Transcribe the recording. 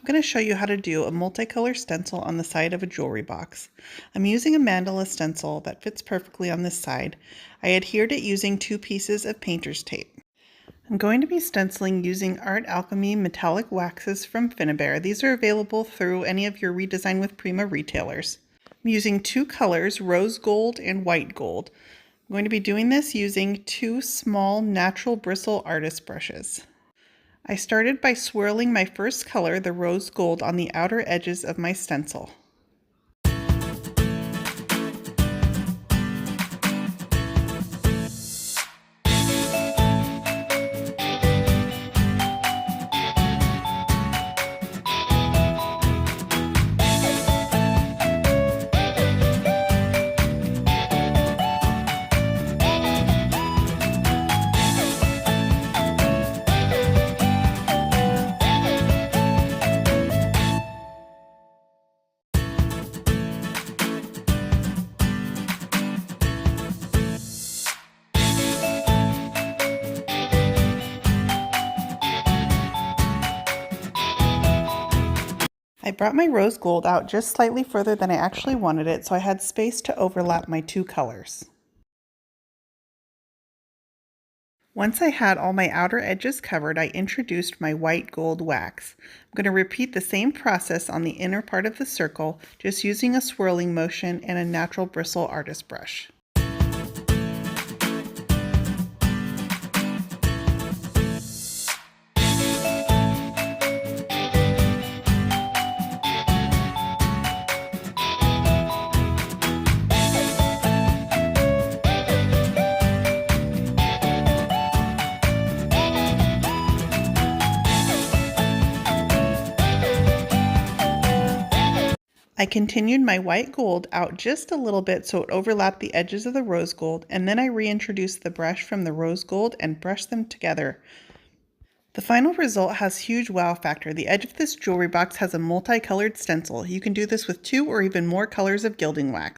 going to show you how to do a multicolor stencil on the side of a jewelry box. I'm using a mandala stencil that fits perfectly on this side. I adhered it using 2 pieces of painter's tape. I'm going to be stenciling using Art Alchemy metallic waxes from Finnabair. These are available through any of your Redesign with Prima retailers. I'm using 2 colors, rose gold and white gold. I'm going to be doing this using 2 small natural bristle artist brushes. I started by swirling my first color, the rose gold, on the outer edges of my stencil. I brought my rose gold out just slightly further than I actually wanted it, so I had space to overlap my 2 colors. Once I had all my outer edges covered, I introduced my white gold wax. I'm going to repeat the same process on the inner part of the circle, just using a swirling motion and a natural bristle artist brush. I continued my white gold out just a little bit so it overlapped the edges of the rose gold, and then I reintroduced the brush from the rose gold and brushed them together. The final result has huge wow factor. The edge of this jewelry box has a multicolored stencil. You can do this with 2 or even more colors of gilding wax.